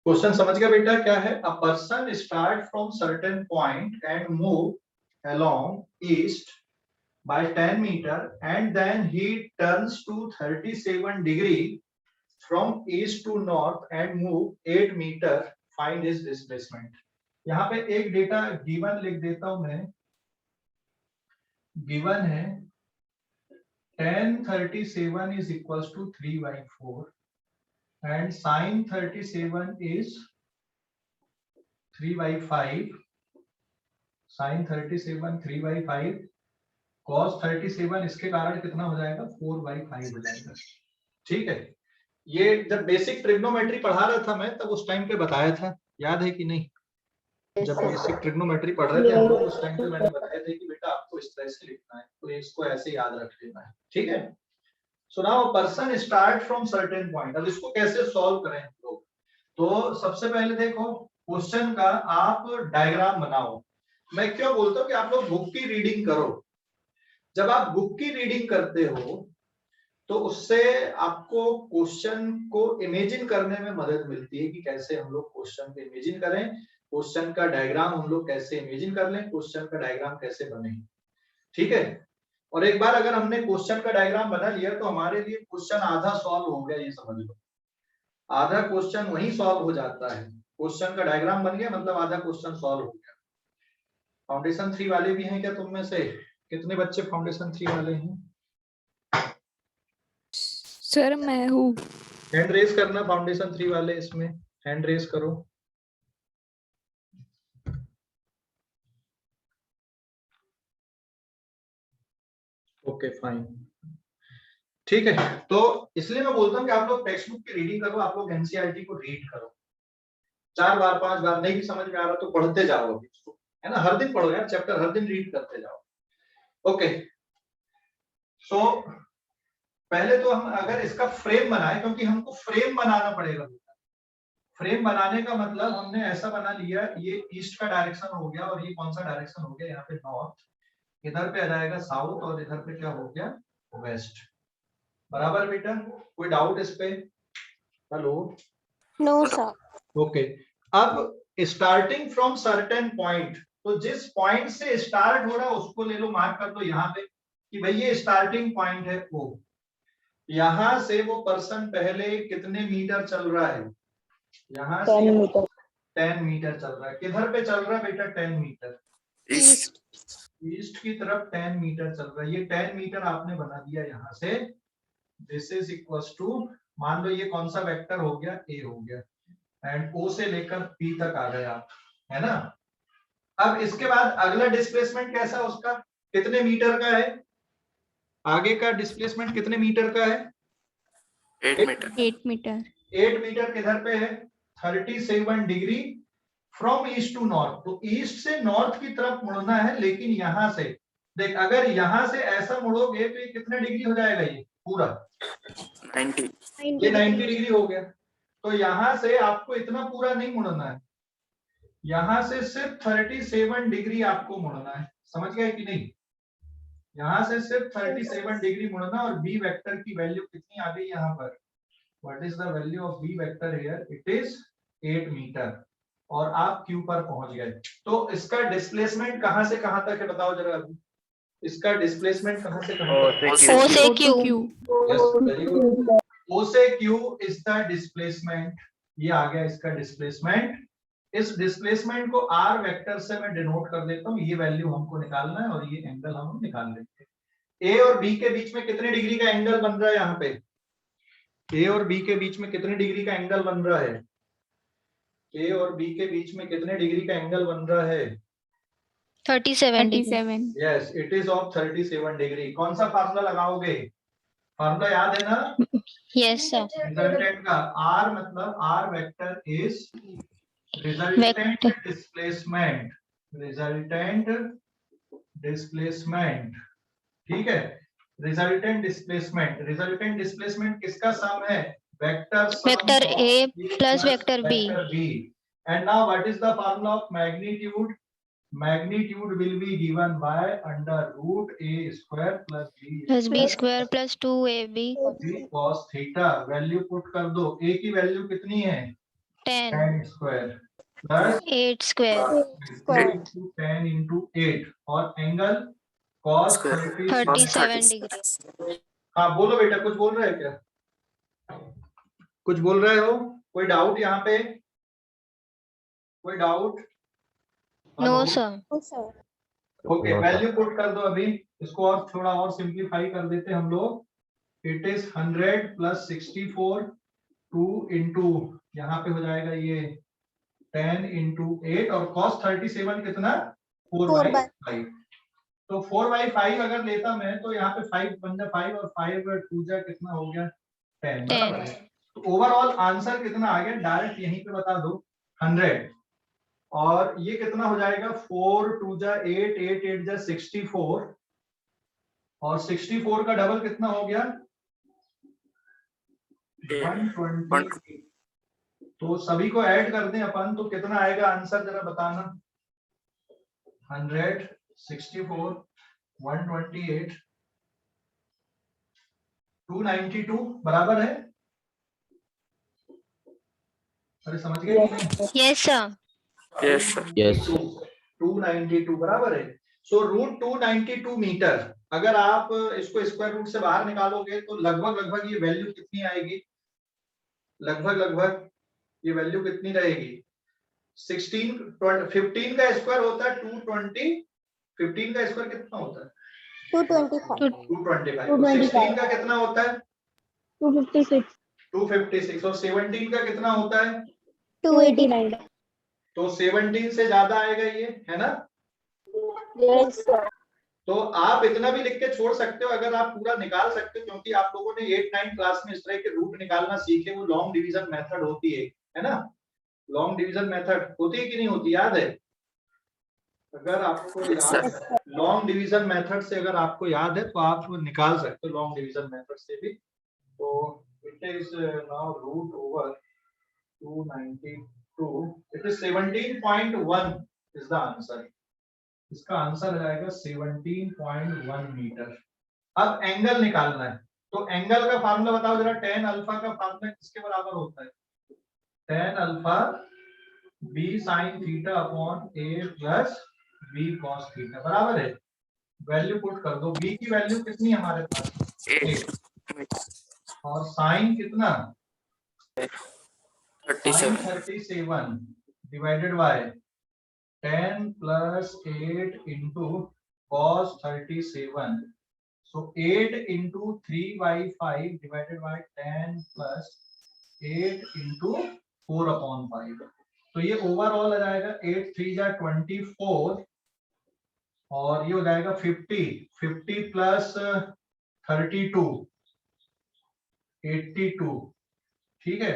Question समझ गया बेटा क्या है? A person start from certain point and move along east by 10 meter and then he turns to 37 degree from east to north and move 8 meter. Find his displacement. यहाँ पे एक data given लिख देता हूं मैं। गिवन है tan 37 is equals to 3/4 and sin 37 is 3/5. sin 37 3/5, cos 37 इसके कारण कितना हो जाएगा 4/5 हो जाएगा। ठीक है, ये जब बेसिक ट्रिग्नोमेट्री पढ़ा रहा था मैं तब उस टाइम पे बताया था, याद है कि नहीं? जब बेसिक ट्रिग्नोमेट्री पढ़ रहे थे हम लोग उस टाइम पे मैंने बताया था कि बेटा आपको इस तरह से लिखना है, तो इसको ऐसे याद रख लेना है। ठीक है, so now person start from certain point. अब इसको कैसे सॉल्व करें हम लोग? तो सबसे पहले देखो क्वेश्चन का आप डायग्राम बनाओ। मैं क्यों बोलता हूँ कि आप लोग बुक की रीडिंग करो। जब आप बुक की रीडिंग करते हो तो उससे आपको क्वेश्चन को इमेजिन करने में मदद मिलती है कि कैसे हम लोग क्वेश्चन को इमेजिन करें, क्वेश्चन का डायग्राम हम लोग कैसे इमेजिन कर लें, क्वेश्चन का डायग्राम कैसे बने। ठीक है, और एक बार अगर हमने क्वेश्चन का डायग्राम बना लिया तो हमारे लिए क्वेश्चन आधा सॉल्व हो गया, ये समझ लो। आधा क्वेश्चन वहीं सॉल्व हो जाता है, क्वेश्चन का डायग्राम बन गया मतलब आधा क्वेश्चन सॉल्व हो गया। फाउंडेशन 3 वाले भी हैं क्या तुम में से? कितने बच्चे फाउंडेशन 3 वाले हैं? सर मैं हूँ। हैंड रेज करना फाउंडेशन 3 वाले, इसमें हैंड रेज करो। ओके फाइन, ठीक है। तो इसलिए मैं बोलता हूँ कि आप लोग टेक्स्ट बुक की रीडिंग करो, आप लोग एनसीईआरटी को रीड करो 4 बार 5 बार, नहीं भी समझ में आ रहा तो पढ़ते जाओ अभी, है ना? हर दिन पढ़ो यार, चैप्टर हर दिन रीड करते जाओ। ओके, सो पहले तो हम अगर इसका फ्रेम बनाए, क्योंकि हमको फ्रेम बनाना पड़ेगा। फ्रेम बनाने का मतलब हमने ऐसा बना लिया, ये ईस्ट का डायरेक्शन हो गया और ये कौन सा डायरेक्शन हो गया? यहाँ पे नॉर्थ, इधर पे आ जाएगा साउथ और इधर पे क्या हो गया? वेस्ट। बराबर बेटा, कोई डाउट इस पे? हेलो? No sir. ओके, अब स्टार्टिंग फ्रॉम सर्टेन पॉइंट, तो जिस पॉइंट से स्टार्ट हो रहा है उसको ले लो, मार्क कर दो यहाँ पे कि भाई ये स्टार्टिंग पॉइंट है। वो यहां से वो पर्सन पहले कितने मीटर चल रहा है? यहाँ से 10 मीटर चल रहा है। किधर पे चल रहा है बेटा? 10 मीटर ईस्ट की तरफ 10 मीटर चल रहा है। ये 10 मीटर आपने बना दिया यहाँ से। दिस इज इक्वल्स टू, मान लो ये कौन सा वेक्टर हो गया? ए हो गया, एंड ओ से लेकर पी तक आ गए आप, है ना? अब इसके बाद अगला डिस्प्लेसमेंट कैसा उसका? कितने मीटर का है? आगे का डिस्प्लेसमेंट कितने मीटर का है? 8 मीटर। 8 मीटर किधर पे है? 37 degree from east to north. तो ईस्ट से नॉर्थ की तरफ मुड़ना है, लेकिन यहां से देख, अगर यहां से ऐसा मुड़ोगे तो ये कितने डिग्री हो जाएगा? ये पूरा 90। ये 90 डिग्री हो गया। तो यहां से आपको इतना पूरा नहीं मुड़ना है, यहां से सिर्फ 37 डिग्री आपको मुड़ना है। समझ गए कि नहीं? यहां से सिर्फ 37 डिग्री मुड़ना, और बी वेक्टर की वैल्यू कितनी आ गई यहाँ पर? What is the value of B vector here? It is 8 meter, और आप क्यू पर पहुंच गए। तो इसका डिस्प्लेसमेंट कहां से कहां तक है बताओ जरा अभी? इसका डिस्प्लेसमेंट कहां से कहां तक है? ओ से Q. Yes, very good. O से क्यू इज द डिस्प्लेसमेंट। ये आ गया इसका डिस्प्लेसमेंट। इस डिस्प्लेसमेंट को आर वेक्टर से मैं डिनोट कर देता हूँ। ये वैल्यू हमको निकालना है और ये एंगल हम निकाल लेंगे। ए और बी के बीच में कितने डिग्री का एंगल बन रहा है? यहाँ पे ए और बी के बीच में कितने डिग्री का एंगल बन रहा है? ए और बी के बीच में कितने डिग्री का एंगल बन रहा है? 37। Yes, it is of 37 degree. कौन सा फार्मूला लगाओगे? फार्मूला याद है ना? Yes sir. रिजल्टेंट का आर, मतलब R vector is resultant displacement. Resultant displacement, ठीक है? रिजल्टेंट डिस्प्लेसमेंट किसका सम है? Vector A plus vector B. And now what is the formula of magnitude? Magnitude will be given by under root a square plus b square plus 2ab cos theta। Value put कर दो। a की value कितनी है? 10. 10 square plus 8 square. 2 into 10 into 8 और angle cos Square. 37 degree. हाँ बोलो बेटा, कुछ बोल रहे हैं क्या? कुछ बोल रहे हो? कोई डाउट यहाँ पे? कोई doubt? No, sir. Okay, value put कर दो अभी। इसको और थोड़ा और सिंप्लीफाई कर देते हम लोग। इट इज 100 प्लस 64 2 इंटू यहाँ पे हो जाएगा ये 10 इंटू 8 और cos 37 कितना 4/5। तो 4/5 अगर लेता मैं तो यहाँ पे 5 बन जाए 5 और 5 2 जा कितना हो गया 10 बराबर है। तो ओवरऑल आंसर कितना आ गया डायरेक्ट यहीं पे बता दो 100 और ये कितना हो जाएगा 4 2 जा 8 8 8 जा 64 और 64 का डबल कितना हो गया 120। तो सभी को ऐड कर दें अपन तो कितना आएगा आंसर जरा बताना। 100 64 128 292 बराबर है। अरे समझ गए कि नहीं? Yes, sir. Yes, sir. Yes. 292 बराबर है। सो रूट 292 मीटर अगर आप इसको स्क्वायर रूट से बाहर निकालोगे तो लगभग ये वैल्यू कितनी आएगी? लगभग ये वैल्यू कितनी रहेगी? 15 का स्क्वायर होता है 220। 15 का स्क्वायर कितना होता है? 225। 16 का कितना होता है? 256 और 17 का कितना होता है? 289. तो 17 से ज्यादा आएगा ये, है ना? Yes, sir. तो आप इतना भी लिख के छोड़ सकते हो अगर आप पूरा निकाल सकते हो, क्योंकि आप लोगों ने 8-9 क्लास में इस तरह के रूट निकालना सीखे। वो लॉन्ग डिवीजन मेथड होती है ना? लॉन्ग डिवीजन मेथड होती है कि नहीं होती, याद है? अगर आपको याद लॉन्ग डिवीजन मेथड से अगर आपको याद है तो आप निकाल सकते हो लॉन्ग डिवीजन मेथड से भी। तो it is now root over 292 it is 17.1 is the answer. इसका आंसर आ जाएगा 17.1 मीटर। अब एंगल निकालना है तो एंगल का फार्मूला बताओ जरा। tan अल्फा का फार्मूला किसके बराबर होता है? tan alpha b sin theta upon a plus b cos theta बराबर है। वैल्यू पुट कर दो। b की वैल्यू कितनी हमारे पास? 8 और sin कितना? 37 divided by 10 plus 8 into cos 37. So 8 into 3/5 divided by 10 plus 8 into 4/5. तो ये ओवरऑल आ जाएगा 8 3 जा 24 और ये हो जाएगा 50 प्लस 32 82। ठीक है,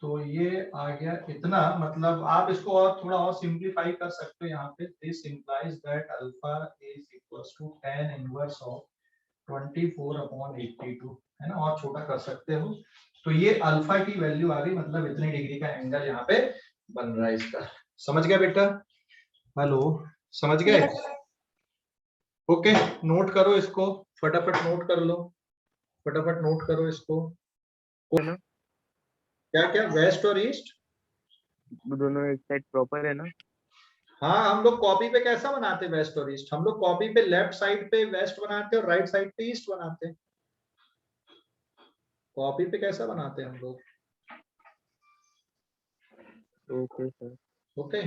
तो ये आ गया इतना। मतलब आप इसको और थोड़ा और सिंप्लीफाई कर सकते हो यहाँ पे। This implies that alpha is equals to tan inverse of 24/82, है ना? और छोटा कर सकते हो। तो ये अल्फा की वैल्यू आ गई, मतलब इतने डिग्री का एंगल यहाँ पे बन रहा है इसका। समझ गया बेटा? हेलो, समझ गए? ओके, नोट करो इसको, फटाफट नोट कर लो, फटाफट नोट करो इसको। क्या वेस्ट और ईस्ट दोनों एक साइड प्रॉपर है ना? हाँ, हम लोग कॉपी पे कैसा बनाते हैं वेस्ट और ईस्ट? हम लोग कॉपी पे लेफ्ट साइड पे वेस्ट बनाते हैं और राइट साइड पे ईस्ट बनाते हैं। कॉपी पे कैसा बनाते हैं हम लोग? Okay sir. Okay,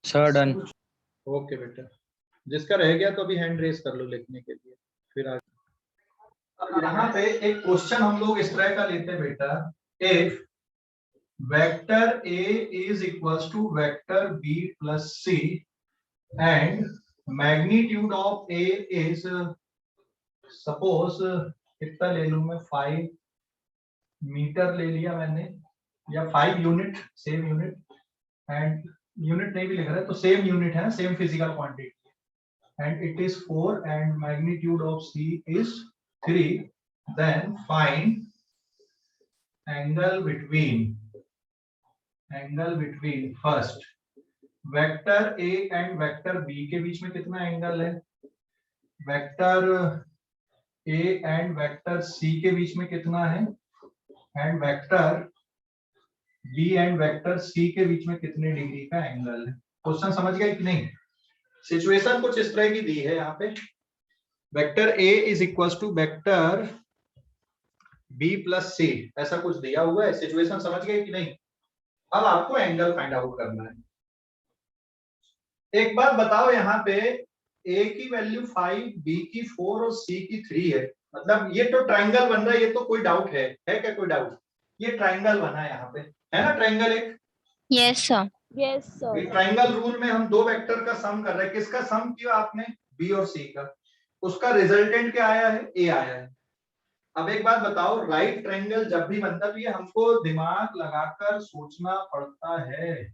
sir done. Okay बेटा, जिसका रह गया तो अभी हैंड रेस कर लो लिखने के लिए, फिर आगे। अब यहाँ पे एक क्वेश्चन हम लोग इस तरह का लेते हैं बेटा। If vector a is equals to vector b plus c and magnitude of a is suppose कितना ले लूं मैं? 5 मीटर ले लिया मैंने, या 5 unit, same unit, and unit नहीं भी लिख रहा है तो सेम यूनिट है, same physical quantity, and it is 4 and magnitude of c is 3, then find angle between angle between first vector A and vector B के बीच में कितना एंगल है, vector A and vector C के बीच में कितना है, and vector B and vector C के बीच में कितने डिग्री का एंगल है। क्वेश्चन समझ गए कि नहीं। सिचुएशन कुछ इस तरह की दी है यहाँ पे, vector A is equal to vector B plus C, ऐसा कुछ दिया हुआ है। सिचुएशन समझ गए कि नहीं। अब आपको एंगल फाइंड आउट करना है। एक बात बताओ, यहाँ पे ए की वैल्यू 5, बी की 4 और सी की 3 है, मतलब ये तो ट्रायंगल बन रहा है, ये तो कोई डाउट है क्या कोई डाउट, ये ट्रायंगल बना है यहाँ पे, है ना ट्रायंगल एक। Yes sir. Yes, sir. Triangle rule में हम दो वेक्टर का सम कर रहे हैं, किसका सम किया आपने, बी और सी का, उसका रिजल्टेंट क्या आया है, ए आया है। अब एक बात बताओ, राइट ट्रायंगल जब भी बनता है तो ये हमको दिमाग लगाकर सोचना पड़ता है,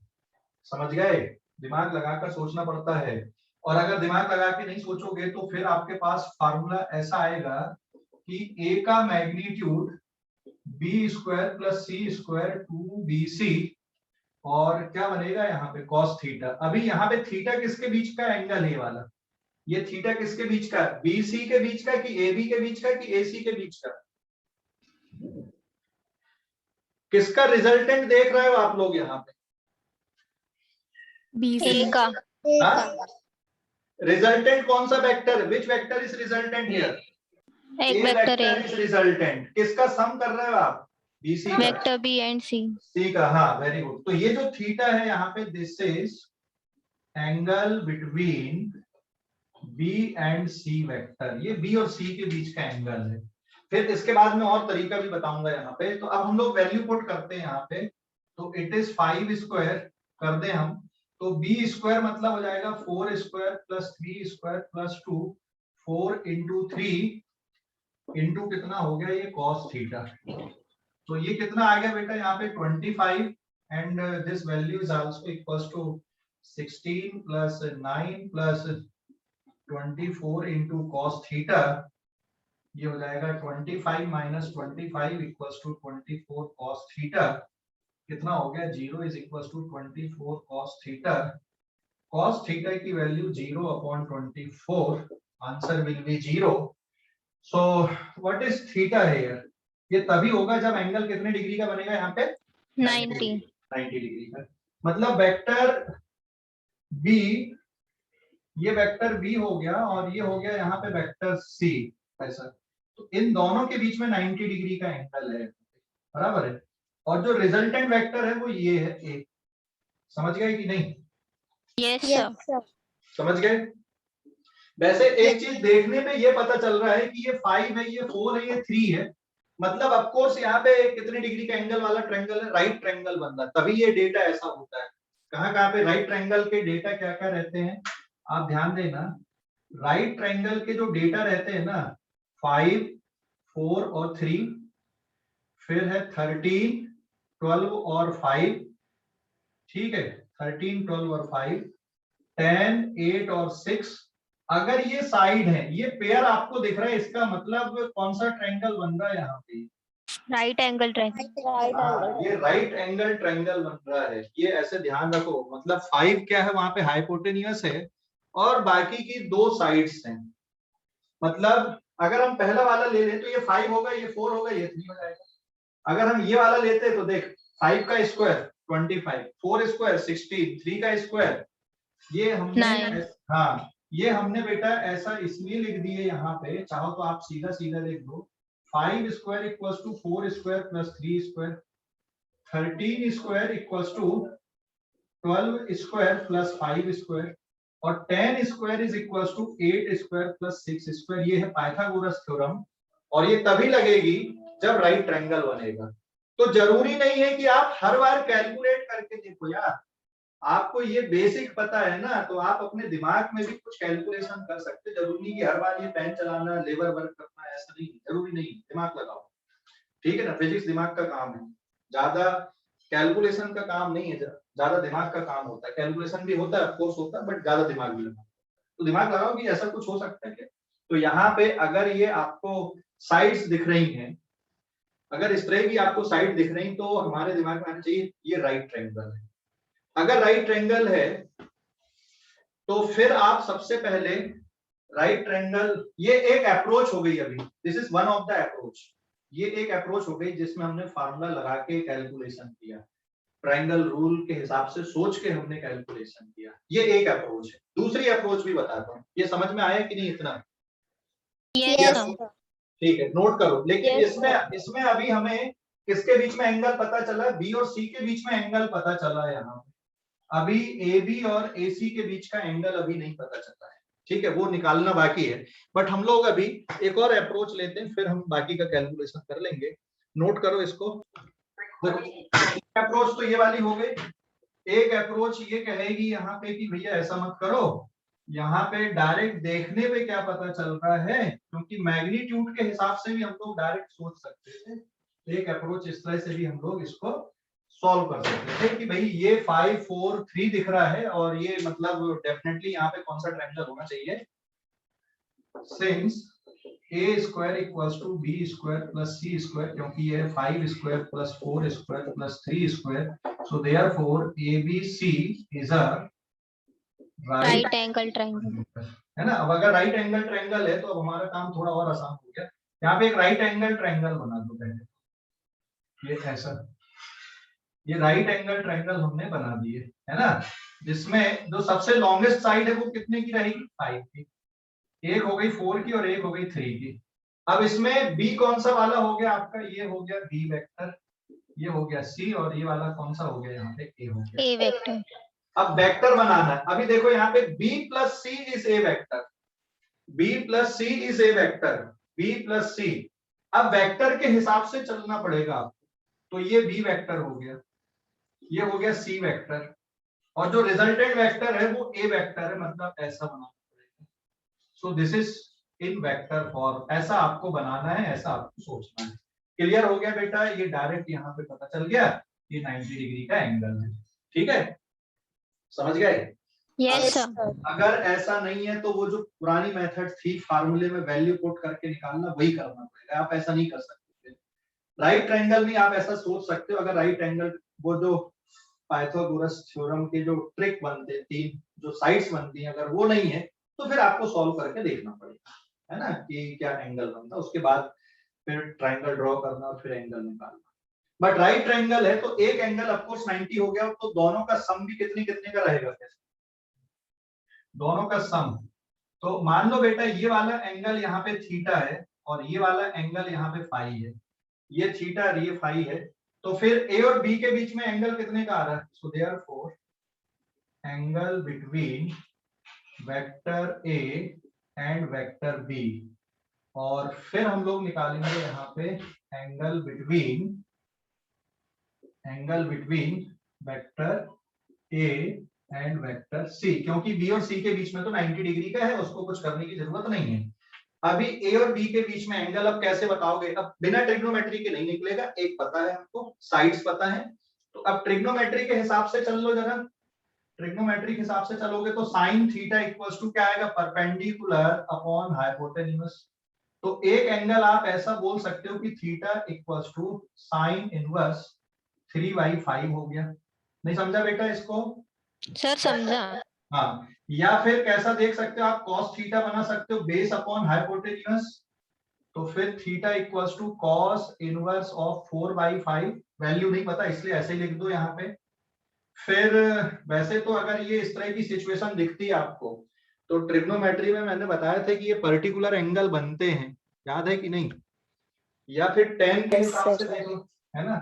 समझ गए, दिमाग लगाकर सोचना पड़ता है। और अगर दिमाग लगा के नहीं सोचोगे तो फिर आपके पास फार्मूला ऐसा आएगा कि ए का मैग्नीट्यूड बी स्क्वायर प्लस सी स्क्वायर 2bc और क्या बनेगा यहाँ पे cos थीटा। अभी यहाँ पे थीटा किसके बीच का एंगल है वाला, ये थीटा किसके बीच का, BC के बीच का कि AB के बीच का कि AC के बीच का, किसका रिजल्टेंट देख रहे हो आप लोग यहाँ पे, ए का। रिजल्टेंट कौन सा vector, which vector is resultant here, एक वेक्टर ए। इज रिजल्टेंट, किसका सम कर रहे हो आप, BC का, वेक्टर बी एंड सी। सी का, हाँ वेरी गुड। तो ये जो थीटा है यहाँ पे, this is angle between B and C vector, ये बी और सी के बीच का एंगल है। फिर इसके बाद में और तरीका भी बताऊंगा यहाँ पे। तो अब हम लोग वैल्यू पुट करते हैं यहाँ पे, तो इट इज 5 स्क्वायर कर दे हम, तो बी स्क्वायर मतलब हो जाएगा 4 square plus 3 square plus 2, 4 into 3 into कितना हो गया ये cos थीटा। तो ये कितना आ गया बेटा यहाँ पे 25, and this value is also equals to 16 plus 9 plus 24 into cos theta, ये हो जाएगा 25 minus 25 equals to 24 cos theta, कितना हो गया 0 is equals to 24 cos theta. cos theta की वैल्यू 0/24, answer will be 0। So what is theta here, ये तभी होगा जब एंगल कितने डिग्री का बनेगा यहाँ पे, 90 डिग्री का। मतलब वेक्टर बी, ये वेक्टर बी हो गया और ये हो गया यहाँ पे वेक्टर सी, ऐसा। तो इन दोनों के बीच में 90 डिग्री का एंगल है, बराबर है। और जो रिजल्टेंट वेक्टर है वो ये है ए, समझ गए कि नहीं। Yes Yes, sir. sir. समझ गए। वैसे एक चीज देखने पे ये पता चल रहा है कि ये 5 है, ये 4 है, ये 3 है, मतलब ऑफ कोर्स यहाँ पे कितने डिग्री का एंगल वाला ट्रायंगल है, राइट ट्रायंगल बन रहा है, तभी ये डेटा ऐसा होता है। कहाँ पे राइट ट्रायंगल के डेटा क्या क्या रहते हैं, आप ध्यान देना। राइट ट्रायंगल के जो डेटा रहते हैं ना, 5, 4 और 3, फिर है 13, 12 और 5, ठीक है, 13, 12 और 5, 10, 8 और 6। अगर ये साइड है, ये पेयर आपको दिख रहा है, इसका मतलब कौन सा ट्रायंगल बन रहा है यहाँ पे, राइट एंगल ट्रायंगल। Right हाँ, angle. ये राइट एंगल ट्रायंगल बन रहा है। ये ऐसे ध्यान रखो, मतलब 5 क्या है, वहां पे हाइपोटेन्यूस है और बाकी की दो साइड्स हैं। मतलब अगर हम पहला वाला ले लें तो ये 5 होगा, ये 4 होगा, ये 3 हो जाएगा। अगर हम ये वाला लेते तो देख, 5 का स्क्वायर 25, 4 स्क्वायर 16, 3 का स्क्वायर ये हमने 9। हाँ, ये हमने बेटा ऐसा इसलिए लिख दिए यहाँ पे, चाहो तो आप सीधा सीधा लिख दो, 5 square equals to 4 square plus 3 square, 13 square equals to 12 square plus 5 square, और 10 square is equals to 8 square plus 6 square. ये है पाइथागोरस थ्योरम, और ये तभी लगेगी जब राइट ट्रायंगल बनेगा। तो जरूरी नहीं है कि आप हर बार कैलकुलेट करके देखो यार, आपको ये बेसिक पता है ना, तो आप अपने दिमाग में भी कुछ कैलकुलेशन कर सकते हैं। जरूरी नहीं कि हर बार ये पेन चलाना, लेबर वर्क करना, ऐसा नहीं, जरूरी नहीं, दिमाग लगाओ, ठीक है ना। फिजिक्स दिमाग का काम है, ज्यादा कैलकुलेशन का काम नहीं है, ज्यादा दिमाग का काम होता है। कैलकुलेशन भी होता है, ऑफ कोर्स होता है, बट ज्यादा दिमाग भी लगाओ। तो दिमाग लगाओ कि ऐसा कुछ हो सकता है क्या। तो यहाँ पे अगर ये आपको साइड्स दिख रही हैं, अगर इस तरह की आपको साइड दिख रही तो हमारे दिमाग में आना चाहिए ये राइट ट्रायंगल है। अगर राइट ट्रायंगल है तो फिर आप सबसे पहले राइट ट्रायंगल, ये एक अप्रोच हो गई अभी, this is one of the approach, ये एक अप्रोच हो गई जिसमें हमने फार्मूला लगा के कैलकुलेशन किया, ट्रायंगल रूल के हिसाब से सोच के हमने कैलकुलेशन किया, ये एक अप्रोच है। दूसरी अप्रोच भी बताता हूँ, ये समझ में आया कि नहीं इतना? Yes, sir. ठीक है, नोट करो। लेकिन Yes, इसमें अभी हमें किसके बीच में एंगल पता चला? बी और सी के बीच में एंगल पता चला। यहाँ अभी ए बी और ए सी के बीच का एंगल अभी नहीं पता चला है, ठीक है, वो निकालना बाकी है। बट हम लोग अभी एक और अप्रोच लेते हैं, फिर हम बाकी का कैलकुलेशन कर लेंगे। नोट करो इसको। अप्रोच तो ये वाली हो गई। एक अप्रोच ये कहेगी यहाँ पे कि भैया ऐसा मत करो, यहाँ पे डायरेक्ट देखने पे क्या पता चल रहा है, क्योंकि मैग्नीट्यूड के हिसाब से भी हम लोग डायरेक्ट सोच सकते थे। एक अप्रोच इस तरह से भी हम लोग इसको सॉल्व कर सकते थे कि भाई ये 5 4 3 दिख रहा है और ये मतलब डेफिनेटली यहाँ पे कौन सा ट्रायंगल होना चाहिए, since a square equals to b square plus c square, क्योंकि ये 5 square plus 4 square plus 3 square, so therefore abc is a Right angle triangle. है ना। अब अगर राइट एंगल ट्रायंगल है तो अब हमारा काम थोड़ा और आसान हो गया। यहाँ पे एक राइट एंगल ट्रायंगल बना दो पहले, ये ऐसा, ये राइट एंगल ट्रायंगल हमने बना दिए, है ना, जिसमें जो सबसे लॉन्गेस्ट साइड है वो कितने की रहेगी? 5 की। एक हो गई 4 की और एक हो गई 3 की। अब इसमें b कौन सा वाला हो गया आपका? ये हो गया b वेक्टर, ये हो गया c, और ये वाला कौन सा हो गया? यहाँ पे a हो गया। A vector. अब वेक्टर बनाना है। अभी देखो यहाँ पे b plus c is a vector, b plus c is a vector, b plus c। अब वेक्टर के हिसाब से चलना पड़ेगा आपको, तो ये b वेक्टर हो गया, ये हो गया c वेक्टर, और जो रिजल्टेंट वेक्टर है वो a वेक्टर है, मतलब ऐसा बनाना पड़ेगा। So this is in vector form, ऐसा आपको बनाना है, ऐसा आपको सोचना है। क्लियर हो गया बेटा? ये डायरेक्ट यहाँ पे पता चल गया, ये 90 डिग्री का एंगल है, ठीक है, समझ गए? Yes, sir. अगर ऐसा नहीं है तो वो जो पुरानी मेथड थी फार्मूले में वैल्यू पुट करके निकालना, वही करना पड़ेगा। आप ऐसा नहीं कर सकते। राइट ट्रायंगल में आप ऐसा सोच सकते हो, अगर राइट एंगल, वो जो पाइथागोरस थ्योरम के जो ट्रिक बनते, 3 जो साइड्स बनती हैं, अगर वो नहीं है तो फिर आपको सॉल्व करके देखना पड़ेगा, है ना, कि क्या एंगल बनता है। उसके बाद फिर ट्रायंगल ड्रॉ करना और फिर एंगल निकालना। बट राइट ट्रायंगल है तो एक एंगल ऑफ कोर्स 90 हो गया, तो दोनों का सम भी कितने कितने का रहेगा? कैसे? दोनों का सम। तो मान लो बेटा ये वाला एंगल यहाँ पे थीटा है और ये वाला एंगल यहाँ पे फाई है, ये थीटा और ये फाई है, तो फिर ए और बी के बीच में एंगल कितने का आ रहा है? So therefore angle between vector A and vector B, और फिर हम लोग निकालेंगे यहाँ पे angle between vector A and vector C, क्योंकि बी और सी के बीच में तो 90 डिग्री का है, उसको कुछ करने की जरूरत नहीं है। अभी ए और बी के बीच में एंगल अब कैसे बताओगे? अब बिना ट्रिग्नोमेट्री के नहीं निकलेगा, एक पता है हमको, साइड्स पता है, तो अब ट्रिग्नोमेट्री के हिसाब से चल लो जरा। ट्रिग्नोमेट्री के हिसाब से चलोगे तो साइन थीटा इक्वल्स टू क्या आएगा? Perpendicular upon hypotenuse. तो एक एंगल आप ऐसा बोल सकते हो कि theta equals to sine inverse 3/5 हो गया। नहीं समझा बेटा इसको? Sir, समझा. हाँ, या फिर कैसा देख सकते हो आप? cos थीटा बना सकते हो बेस अपॉन हाइपोटेन्यूज, तो फिर theta equals to cos inverse of 4/5। Value नहीं पता इसलिए ऐसे ही लिख दो यहाँ पे। फिर वैसे तो अगर ये इस तरह की सिचुएशन दिखती है आपको, तो ट्रिग्नोमेट्री में मैंने बताया था कि ये पर्टिकुलर एंगल बनते हैं, याद है कि नहीं? या फिर tan के हिसाब से देखो, है ना,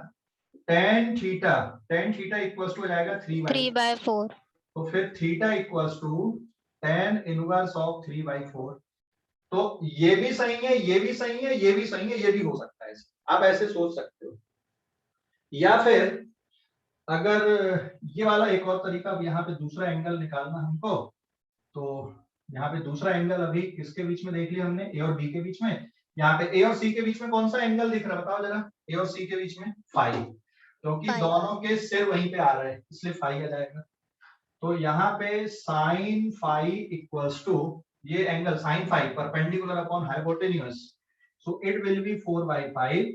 tan थीटा इक्वल्स टू हो जाएगा 3/4. तो फिर theta equals to tan inverse of 3/4। तो ये भी सही है, ये भी सही है, ये भी सही है, ये भी हो सकता है, आप ऐसे सोच सकते हो। या फिर अगर ये वाला एक और तरीका, यहाँ पे दूसरा एंगल निकालना हमको, तो यहाँ पे दूसरा एंगल अभी किसके बीच में देख लिया हमने? ए और बी के बीच में। यहाँ पे ए और सी के बीच में कौन सा एंगल दिख रहा है बताओ जरा? ए और सी के बीच में 5, क्योंकि दोनों के सिर वहीं पे आ रहे हैं इसलिए 5 आ जाएगा। तो यहाँ पे साइन फाई इक्वल्स टू ये angle sine phi perpendicular upon hypotenuse, so it will be 4/5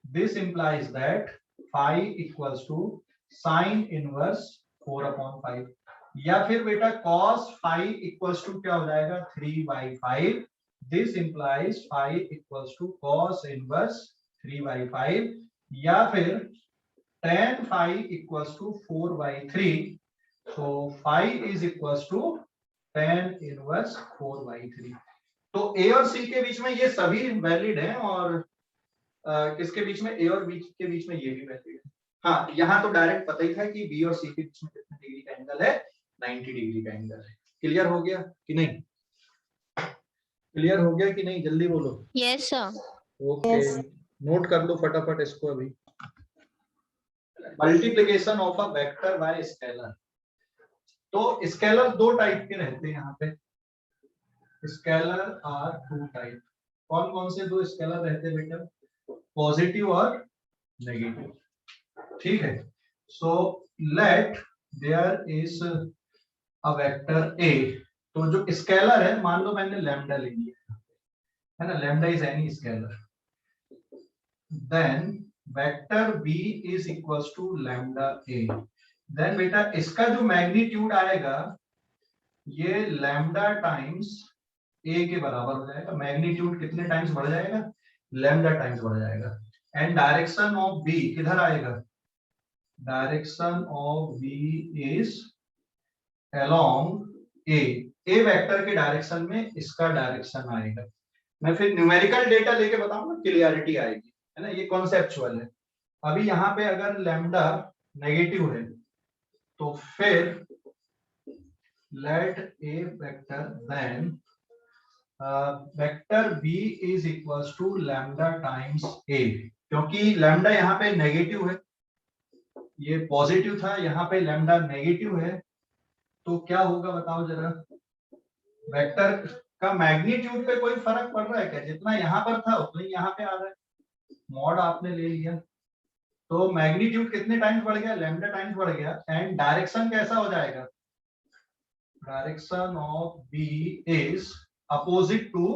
This implies that phi equals to sin inverse 4/5, या फिर बेटा cos phi equals to क्या हो जाएगा 3/5. This implies phi equals to cos inverse 3/5, या फिर tan phi equals to 4/3. So phi is equals to tan inverse 4/3. तो A और C के बीच में ये सभी वैलिड हैं, और किसके बीच में, A और B के बीच में ये भी वैलिड है. हाँ, यहाँ तो डायरेक्ट पता ही था कि B और C के बीच में कितने डिग्री का एंगल है, 90 डिग्री का एंगल है. क्लियर हो गया कि नहीं? क्लियर हो गया कि नहीं? जल्दी बोलो. Yes, sir. Okay, Yes. Note कर लो फटाफट इसको. अभी multiplication of a vector by scalar. तो स्केलर दो टाइप के रहते हैं यहाँ पे. Scalar are two type. कौन कौन से दो स्केलर रहते हैं बेटा? पॉजिटिव और नेगेटिव. ठीक है. So let there is a vector A. तो जो स्केलर है, मान लो मैंने लैम्डा ले लिया है ना, lambda is any scalar. Then vector B is equals to lambda A. Then बेटा इसका जो मैग्नीट्यूड आएगा, ये लैम्डा टाइम्स ए के बराबर हो जाएगा. मैग्नीट्यूड कितने टाइम्स बढ़ जाएगा? लैम्डा टाइम्स बढ़ जाएगा. एंड डायरेक्शन ऑफ बी किधर आएगा? Direction of B is along A. A vector के डायरेक्शन में इसका डायरेक्शन आएगा. मैं फिर न्यूमेरिकल डेटा लेके बताऊंगा, क्लियरिटी आएगी, है ना. ये कॉन्सेप्चुअल है. अभी यहाँ पे अगर लैम्डा नेगेटिव है, तो फिर let a vector then vector b is equals to lambda times a. क्योंकि लैम्डा यहाँ पे नेगेटिव है, ये पॉजिटिव था, यहाँ पे लैम्डा नेगेटिव है, तो क्या होगा बताओ जरा? वेक्टर का मैग्नीट्यूड पे कोई फर्क पड़ रहा है क्या? जितना यहाँ पर था उतना ही यहाँ पे आ रहा है. मॉड आपने ले लिया, तो मैग्नीट्यूड कितने टाइम्स बढ़ गया? लैम्डा टाइम्स बढ़ गया. एंड डायरेक्शन कैसा हो जाएगा? Direction of B is opposite to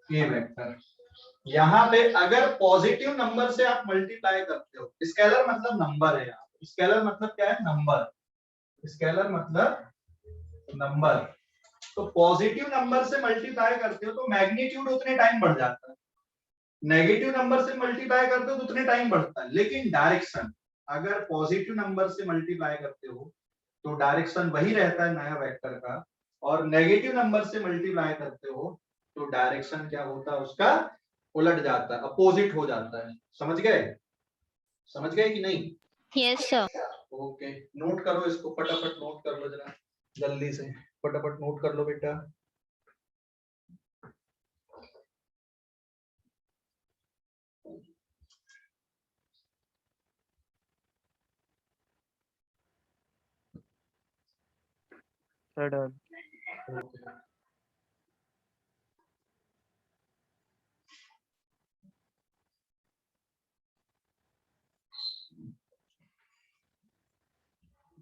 A vector. यहाँ पे अगर पॉजिटिव नंबर से आप मल्टीप्लाई करते हो, स्केलर मतलब नंबर है. यहाँ स्केलर मतलब क्या है? नंबर. स्केलर मतलब नंबर. तो पॉजिटिव नंबर से मल्टीप्लाई करते हो तो मैग्नीट्यूड उतने टाइम बढ़ जाता है. नेगेटिव नंबर से मल्टीप्लाई करते हो तो उतने टाइम बढ़ता है. लेकिन डायरेक्शन अगर पॉजिटिव नंबर से मल्टीप्लाई करते हो तो डायरेक्शन वही रहता है नया वेक्टर का, और नेगेटिव नंबर से मल्टीप्लाई करते हो तो डायरेक्शन क्या होता है? उसका उलट जाता है, अपोजिट हो जाता है. समझ गए? समझ गए कि नहीं? Yes, sir. ओके, नोट करो इसको, फटाफट नोट कर लो जरा, जल्दी से फटाफट नोट कर लो बेटा. Sir, done.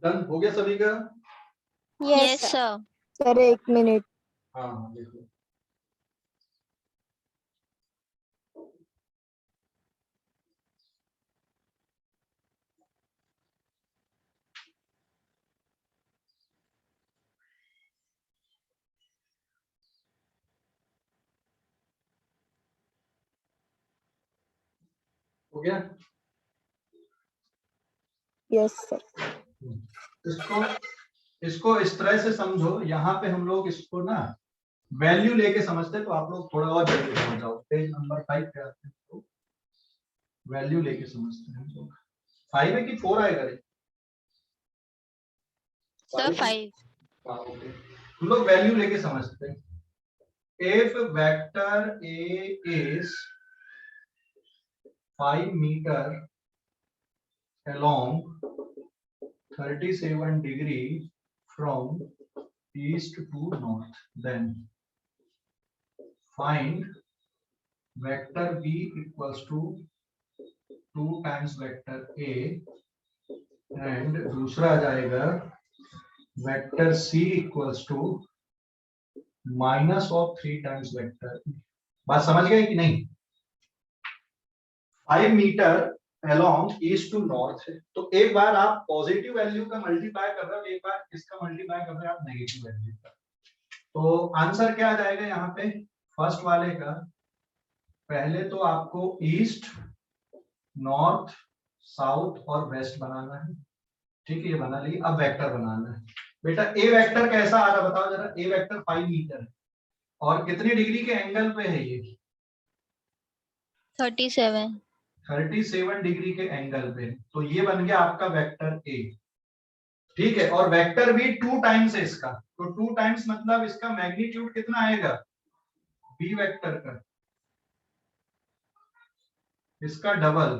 डन हो गया सभी का? Yes, sir. Sir 1 minute. हाँ हाँ देखो. हो गया? Yes sir. इसको इस तरह से समझो. यहाँ पे हम लोग इसको ना वैल्यू लेके समझते, तो आप लोग थोड़ा और जल्दी समझ जाओ. पेज नंबर 5 पे आते हैं तो वैल्यू लेके समझते हैं हम लोग. 5 है कि 4 आएगा रे? Sir, 5. हाँ ओके, हम लोग वैल्यू लेके समझते हैं. If vector A is 5 meter along 37 degree from east to north, then find vector B equals to 2 times vector A, and दूसरा आ जाएगा vector C equals to minus of 3 times vector E. बात समझ गए कि नहीं? 5 metre along east to north है, तो एक बार आप पॉजिटिव वैल्यू का मल्टीप्लाई कर रहे हो, एक बार इसका मल्टीप्लाई कर रहे हो आप नेगेटिव वैल्यू का। तो आंसर क्या आ जाएगा यहाँ पे फर्स्ट वाले का? पहले तो आपको ईस्ट, नॉर्थ, साउथ और वेस्ट बनाना है, ठीक है, ये बना ली। अब वेक्टर बनाना है। बेटा ए वेक्टर कैसा आ रहा बताओ जरा। ए वेक्टर 5 मीटर है और कितने डिग्री के एंगल पे है ये? 37। 37 डिग्री के एंगल पे। तो ये बन गया आपका वेक्टर ए, ठीक है। और वेक्टर भी 2 टाइम्स है इसका, तो 2 टाइम्स मतलब इसका मैग्नीट्यूड कितना आएगा बी वेक्टर का, इसका डबल।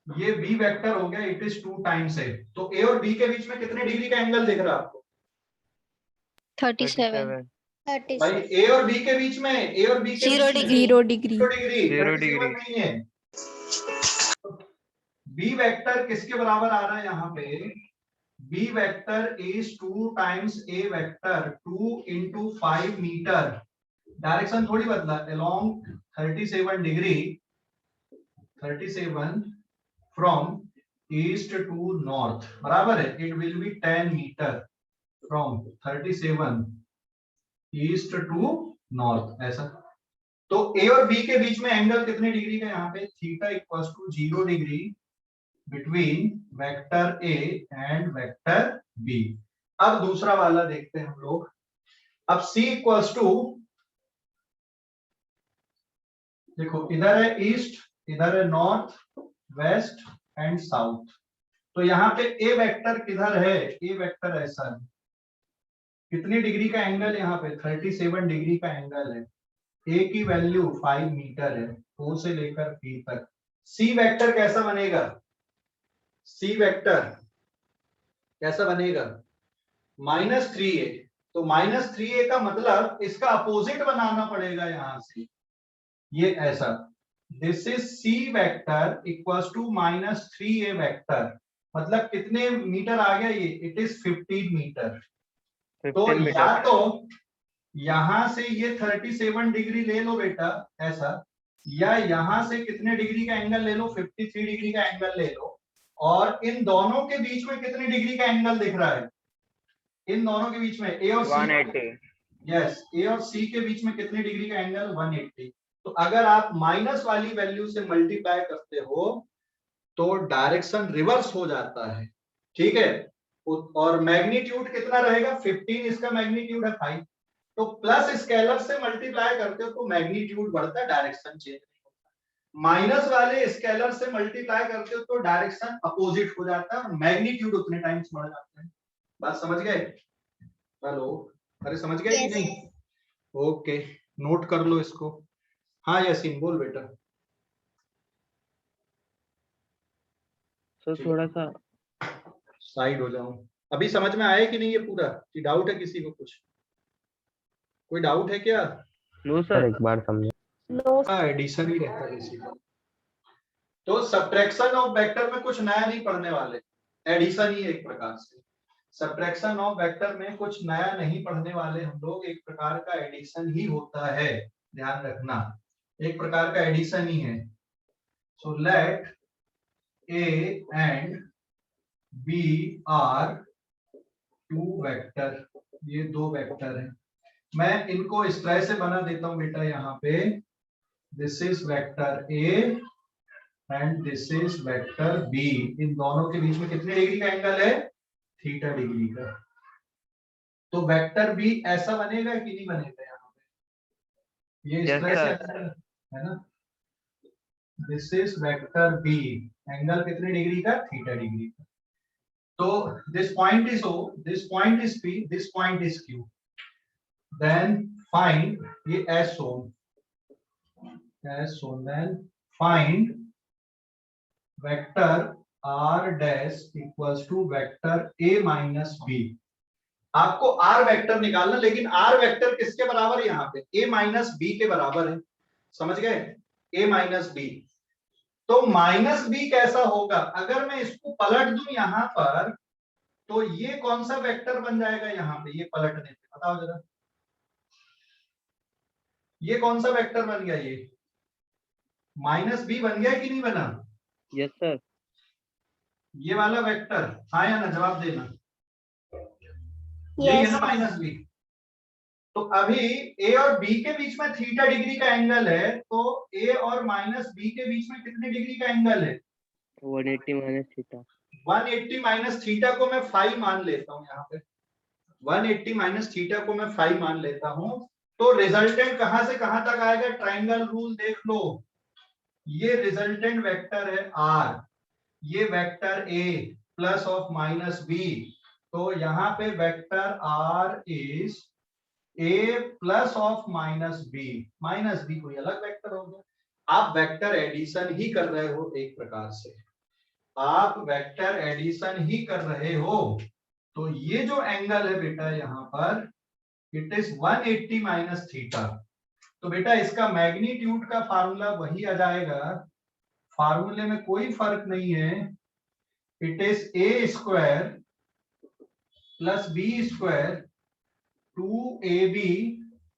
ये बी वेक्टर हो गया, इट इज 2 टाइम्स है। तो ए और बी के बीच में कितने डिग्री का एंगल दिख रहा है आपको? 37। भाई ए और बी के बीच में, ए और बी के 0 बीच में डिग्री। 0 डिग्री। 0 degree, 0 37 degree. नहीं है। बी वेक्टर किसके बराबर आ रहा है यहाँ पे? B vector is 2 times A vector, 2 into 5 metre. Direction थोड़ी बदला, along 37 degree, 37 from east to north, बराबर है। It will be 10 metre from 37 east to north, ऐसा। तो ए और बी के बीच में एंगल कितने डिग्री का यहाँ पे? Theta equals to 0 degree between vector A and vector B. अब दूसरा वाला देखते हैं हम लोग। अब C इक्वल्स टू, देखो इधर है ईस्ट, इधर है नॉर्थ, वेस्ट एंड साउथ। तो यहाँ पे ए वेक्टर किधर है? ए वेक्टर ऐसा है। कितनी डिग्री का एंगल यहाँ पे? 37 डिग्री का एंगल है। ए की वैल्यू 5 मीटर है, O से लेकर P तक। सी वेक्टर कैसा बनेगा? सी वेक्टर कैसा बनेगा? -3a। तो -3a का मतलब इसका अपोजिट बनाना पड़ेगा यहां से, ये ऐसा। This is C vector equals to -3a vector, मतलब कितने मीटर आ गया ये? It is 15 metre. तो 15 मीटर। या तो यहां से ये 37 डिग्री ले लो बेटा ऐसा, या यहां से कितने डिग्री का एंगल ले लो? 53 डिग्री का एंगल ले लो। और इन दोनों के बीच में कितने डिग्री का एंगल दिख रहा है? इन दोनों के बीच में ए और सी, 180। यस, ए और सी के बीच में कितने डिग्री का एंगल? 180। तो अगर आप माइनस वाली वैल्यू से मल्टीप्लाई करते हो तो डायरेक्शन रिवर्स हो जाता है, ठीक है। और मैग्नीट्यूड कितना रहेगा? 15, इसका मैग्नीट्यूड है 5। तो प्लस स्केलर से मल्टीप्लाई करते हो तो मैग्नीट्यूड बढ़ता है, डायरेक्शन चेंज नहीं होता। माइनस वाले स्केलर से मल्टीप्लाई करते हो तो डायरेक्शन अपोजिट हो जाता है और मैग्नीट्यूड उतने टाइम्स बढ़ जाता है। बात समझ गए? हेलो, अरे समझ गए कि नहीं? ओके, नोट कर लो इसको। हाँ यासीन बोल बेटा। तो थोड़ा सा साइड हो जाऊं। अभी समझ में आया कि नहीं ये पूरा, कि डाउट है किसी को? कुछ कोई डाउट है क्या? नो सर, एक बार समझे। एडिशन ही रहता है किसी को। तो सब्ट्रैक्शन ऑफ वेक्टर में कुछ नया नहीं पढ़ने वाले, एडिशन ही एक प्रकार से। सब्ट्रैक्शन ऑफ वेक्टर में कुछ नया नहीं पढ़ने वाले हम लोग, एक प्रकार का एडिशन ही होता है, ध्यान रखना, एक प्रकार का एडिशन ही है। So let A and B are 2 vector, ये 2 वेक्टर हैं। मैं इनको इस तरह से बना देता हूं बेटा यहाँ पे, this is vector A and this is vector B। इन दोनों के बीच में कितने डिग्री का एंगल है? थीटा डिग्री का। तो वेक्टर B ऐसा बनेगा कि नहीं बनेगा? यहाँ पे ये इस तरह से है ना, this is vector B, angle कितने डिग्री का? थीटा डिग्री का। तो this point is O, this point is P, this point is Q। Then find, ये as shown, then find vector R dash equals to vector A minus B। आपको R vector निकालना, लेकिन R vector किसके बराबर है यहाँ पे? A minus B के बराबर है, समझ गए? A minus B। तो माइनस B कैसा होगा? अगर मैं इसको पलट दूं यहाँ पर तो ये कौन सा वेक्टर बन जाएगा यहाँ पे? ये पलटने पे बताओ जरा। ये कौन सा वेक्टर बन गया? ये माइनस बी बन गया कि नहीं बना? Yes sir. ये वाला वेक्टर, हाँ या ना, जवाब देना। यही है ना Yes. Minus B? तो अभी ए और बी के बीच में थीटा डिग्री का एंगल है, तो ए और माइनस बी के बीच में कितने डिग्री का एंगल है? 180 माइनस थीटा। 180 माइनस थीटा को मैं 5 मान लेता हूं। यहाँ पे 180 माइनस थीटा को मैं 5 मान लेता हूं, तो रिजल्टेंट कहां से कहां तक आएगा? ट्राइंगल रूल देख लो। ये रिजल्टेंट वेक्टर है आर, ये vector A plus of minus B, तो यहाँ पे vector R is A plus of minus B कोई अलग वेक्टर हो गया। आप वेक्टर एडिशन ही कर रहे हो, एक प्रकार से आप वेक्टर एडिशन ही कर रहे हो। तो ये जो एंगल है बेटा यहाँ पर, इट इज 180 माइनस थीटा। तो बेटा इसका मैग्नीट्यूड का फार्मूला वही आ जाएगा, फार्मूले में कोई फर्क नहीं है। It is A square plus B square 2ab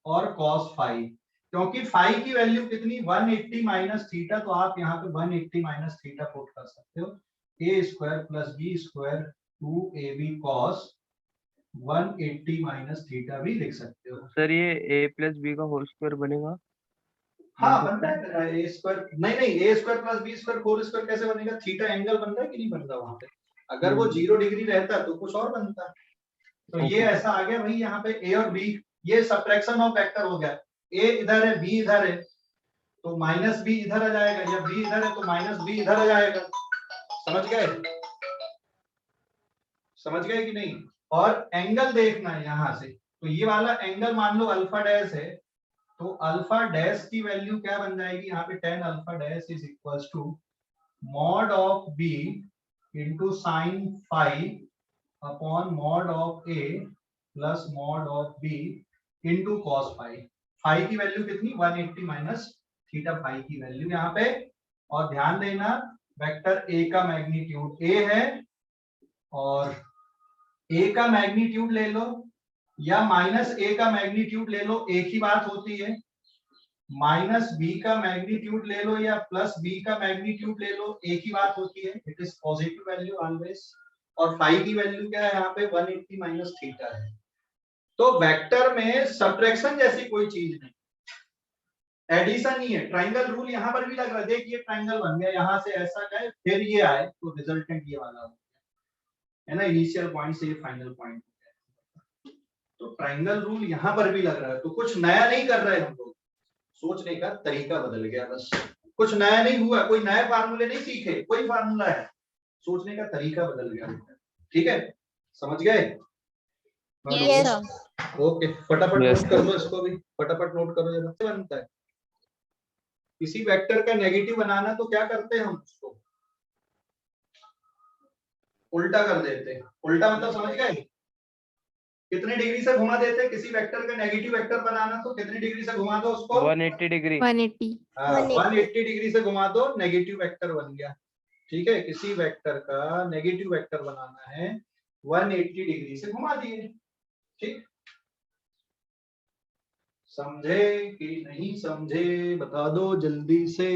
और cos फाइव, क्योंकि फाइव की वैल्यू कितनी? 180 माइनस थीटा, तो आप यहाँ पे 180 माइनस थीटा पुट कर सकते हो। A square plus B square 2ab cos 180 minus theta भी लिख सकते हो। सर ये a प्लस बी का होल स्क्वायर बनेगा? हाँ बन रहा है ए स्क्वायर, नहीं A square plus B square whole square कैसे बनेगा? थीटा एंगल बन रहा है कि नहीं बन रहा वहां पे? अगर वो 0 डिग्री रहता तो कुछ और बनता। तो ये ऐसा आ गया भाई, यहाँ पे ए और बी, ये सबट्रैक्शन ऑफ वेक्टर हो गया। ए इधर है, बी इधर है, तो माइनस बी इधर आ जाएगा, या बी इधर है तो माइनस बी इधर आ जाएगा। समझ गए? समझ गए कि नहीं? और एंगल देखना है यहाँ से, तो ये वाला एंगल मान लो अल्फा डैश है, तो अल्फा डैश की वैल्यू क्या बन जाएगी? यहाँ पे tan alpha dash is equals to mod of B into sine phi upon mod of A plus mod of B into cos phi. Phi की वैल्यू कितनी? 180 माइनस थीटा, फाइव की value यहाँ पे। और ध्यान देना वेक्टर ए का magnitude ए है, और ए का मैग्नीट्यूड ले लो या माइनस ए का मैग्नीट्यूड ले लो, एक ही बात होती है। माइनस बी का मैग्नीट्यूड ले लो या प्लस बी का मैग्नीट्यूड ले लो, एक ही बात होती है। It is positive value always. और फाइव की वैल्यू क्या है यहाँ पे? 180 माइनस थीटा है। तो वेक्टर में सब्ट्रैक्शन जैसी कोई चीज नहीं, एडिशन ही है। ट्राइंगल रूल यहाँ पर भी लग रहा है, देखिए ट्राइंगल बन गया, यहाँ से ऐसा गए फिर ये आए, तो रिजल्टेंट ये वाला हो गया है ना, इनिशियल पॉइंट से ये फाइनल पॉइंट। तो ट्राइंगल रूल यहाँ पर भी लग रहा है, तो कुछ नया नहीं कर रहे हम लोग, सोचने का तरीका बदल गया बस। कुछ नया नहीं हुआ, कोई नए फार्मूले नहीं सीखे, कोई फार्मूला है, सोचने का तरीका बदल गया। ठीक है, समझ गए? Yes, sir. ओके, फटाफट Yes, नोट कर लो इसको भी, फटाफट नोट करो। जब बनता है किसी वेक्टर का नेगेटिव बनाना, तो क्या करते हैं हम उसको? उल्टा कर देते हैं। उल्टा मतलब समझ गए? कितने डिग्री से घुमा देते हैं? किसी वेक्टर का नेगेटिव वेक्टर बनाना, तो कितनी डिग्री से घुमा दो उसको? 180 डिग्री। 180 180 डिग्री से घुमा दो, नेगेटिव वेक्टर बन गया। ठीक है, किसी वेक्टर का नेगेटिव वेक्टर बनाना है, 180 डिग्री से घुमा दिए। ठीक, समझे कि नहीं समझे? बता दो जल्दी से।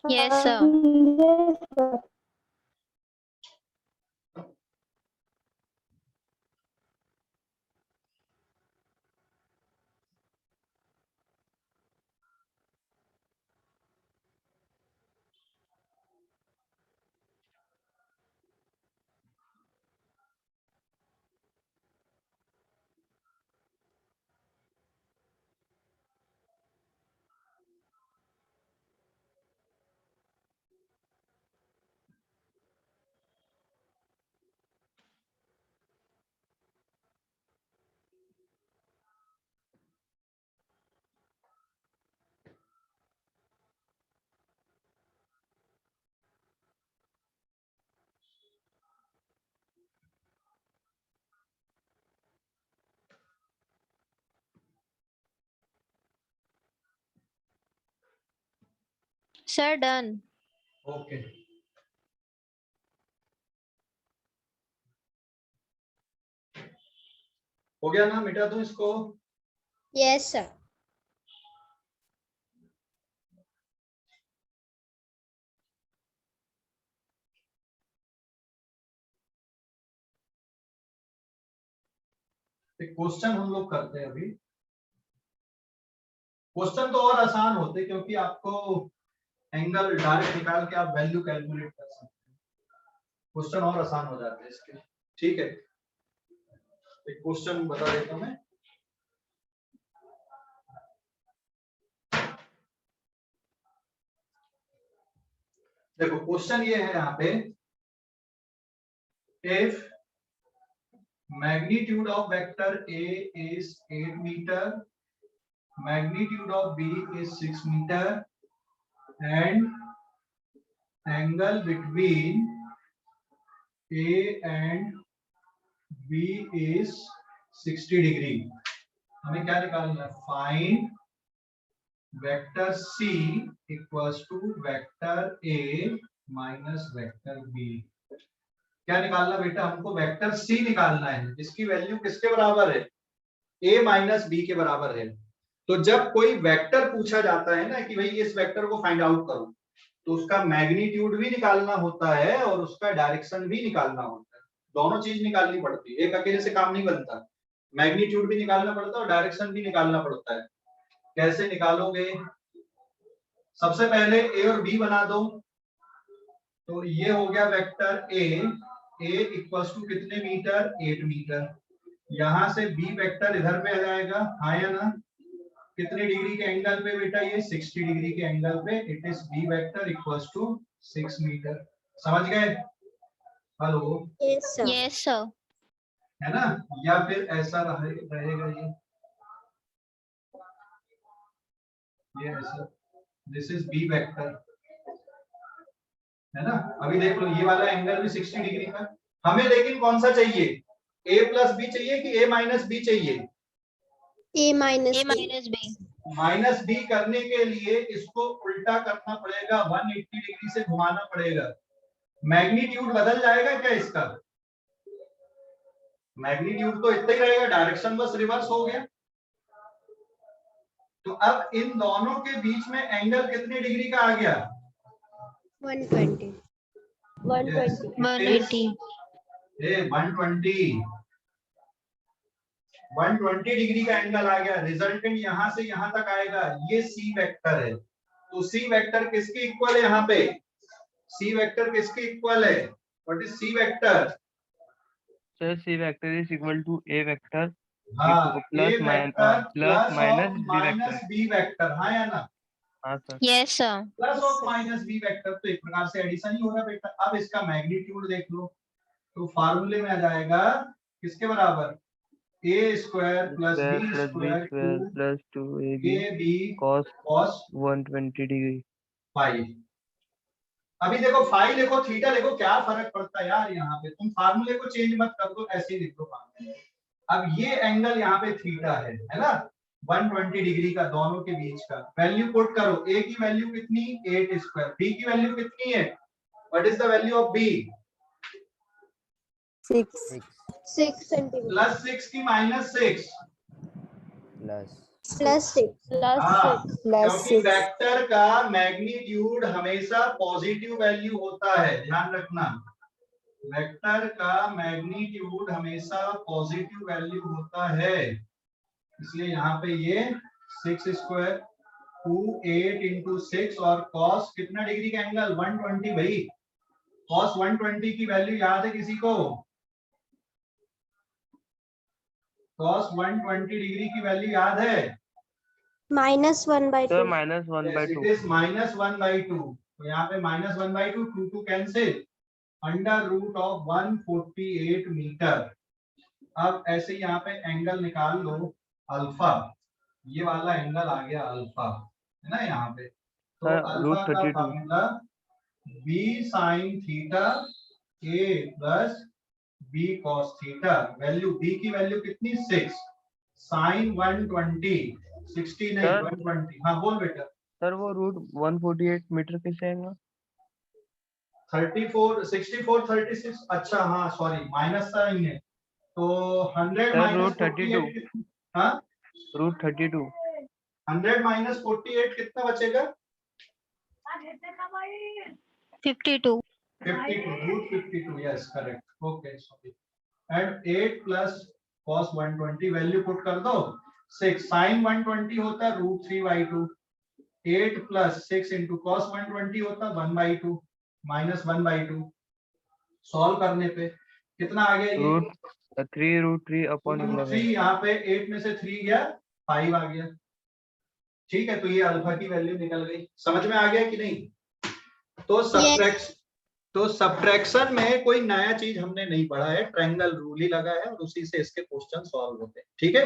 Yes, sir. Yes, sir. Sir, done. Okay, हो गया ना? मिटा दूं इसको? Yes, sir. एक क्वेश्चन हम लोग करते हैं अभी। क्वेश्चन तो और आसान होते क्योंकि आपको एंगल डायरेक्ट निकाल के आप वैल्यू कैलकुलेट कर सकते हैं। क्वेश्चन और आसान हो जाते हैं इसके। ठीक है, एक क्वेश्चन बता देता हूं मैं। देखो क्वेश्चन ये है यहाँ पे, if magnitude of vector A is 8 meter, magnitude of B is 6 meter, and angle between A and B is 60 degree. हमें क्या निकालना है? Find vector C equals to vector A minus vector B। क्या निकालना बेटा? हमको वेक्टर C निकालना है जिसकी वैल्यू किसके बराबर है? A माइनस B के बराबर है। तो जब कोई वेक्टर पूछा जाता है ना कि भाई इस वेक्टर को फाइंड आउट करो, तो उसका मैग्नीट्यूड भी निकालना होता है और उसका डायरेक्शन भी निकालना होता है। दोनों चीज निकालनी पड़ती है, एक अकेले से काम नहीं बनता। मैग्नीट्यूड भी निकालना पड़ता है और डायरेक्शन भी निकालना पड़ता है। कैसे निकालोगे? सबसे पहले A और B बना दो। तो ये हो गया वेक्टर A इक्वल्स टू कितने मीटर? 8 मीटर। यहां से B वेक्टर इधर पे आ जाएगा, हाँ या ना? कितने डिग्री के एंगल पे बेटा? ये 60 डिग्री के एंगल पे। It is B vector equals to 6 metre. समझ गए? Hello? Yes, sir. Yes, sir. है ना? या फिर ऐसा रहेगा ये ऐसा, दिस इज B वेक्टर, है ना? अभी देख लो ये वाला एंगल भी 60 डिग्री का। हमें लेकिन कौन सा चाहिए? A प्लस बी चाहिए कि A माइनस बी चाहिए? A minus B. Minus B करने के लिए इसको उल्टा करना पड़ेगा, 180 डिग्री से घुमाना पड़ेगा। मैग्नीट्यूड बदल जाएगा क्या इसका? मैग्नीट्यूड तो इतना ही रहेगा, डायरेक्शन बस रिवर्स हो गया। तो अब इन दोनों के बीच में एंगल कितने डिग्री का आ गया? 120. 120. 180. 120 डिग्री का एंगल आ गया। रिजल्टेंट यहां से यहां तक आएगा। ये सी वेक्टर है। तो सी वेक्टर किसके इक्वल है? यहाँ पे सी वेक्टर किसके इक्वल है? What is C vector? Sir C vector is equal to A vector हाँ, प्लस माइनस बी वेक्टर, हाँ या ना? हाँ sir. Yes, sir. Plus of minus B vector, तो एक प्रकार से एडिशन ही हो रहा बेटा। अब इसका मैग्नीट्यूड देख लो, तो फार्मूले में आ जाएगा किसके बराबर? A square plus B square plus 2ab A B cos cos 120 degree. Five. अभी देखो फाइव लिखो, थीटा लिखो, क्या फर्क पड़ता है यार? यहाँ पे तुम फार्मूले को चेंज मत कर दो, ऐसे ही लिख दो फार्मूले। अब ये एंगल यहाँ पे थीटा है ना? 120 डिग्री का दोनों के बीच का। वैल्यू पुट करो। A की वैल्यू कितनी? 8 स्क्वायर। B की वैल्यू कितनी है? What is the value of B? 6 centimeter. Plus 6 की माइनस 6? Plus 6. Plus क्योंकि 6. वेक्टर का मैग्नीट्यूड हमेशा पॉजिटिव वैल्यू होता है, ध्यान रखना। वेक्टर का मैग्नीट्यूड हमेशा पॉजिटिव वैल्यू होता है, इसलिए यहाँ पे ये 6 स्क्वायर 2 8 इंटू 6 और कॉस कितना डिग्री का एंगल? 120 भाई। कॉस 120 की वैल्यू याद है किसी को? कॉस 120 डिग्री की वैल्यू याद है? -1/2. सर -1/2। It is -1/2। तो यहाँ पे -1/2, 2 cancel, under root of 148 metre. अब ऐसे यहाँ पे एंगल निकाल लो अल्फा। ये वाला एंगल आ गया अल्फा, है ना यहाँ पे? तो अल्फा का √32। Formula b sin theta a plus b cos theta. Value b की वैल्यू कितनी? 6 sin 120 60 नहीं 120। हाँ बोल बेटा। सर वो √148 मीटर कैसे आएगा? 34 64 36। अच्छा हाँ सॉरी, माइनस साइन है, तो 100 सर माइनस √32। हाँ √32. 100 माइनस 48 कितना बचेगा? 52. 52, √52, yes, correct. Okay, sorry. And 8 plus cos 120 value put कर दो. 6 sin 120 होता √3/2. 8 plus 6 into cos 120 होता 1/2 minus 1/2. सॉल्व करने पे कितना आ गया ये? 3√3/11. 3 यहाँ पे 8 में से 3 गया, 5 आ गया. ठीक है, तो ये अल्फा की वैल्यू निकल गई. समझ में आ गया कि नहीं? तो सब्ट्रैक्शन में कोई नया चीज हमने नहीं पढ़ा है, ट्रायंगल रूल ही लगा है और उसी से इसके क्वेश्चन सॉल्व होते हैं. ठीक है,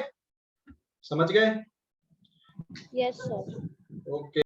समझ गए? Yes, sir. ओके.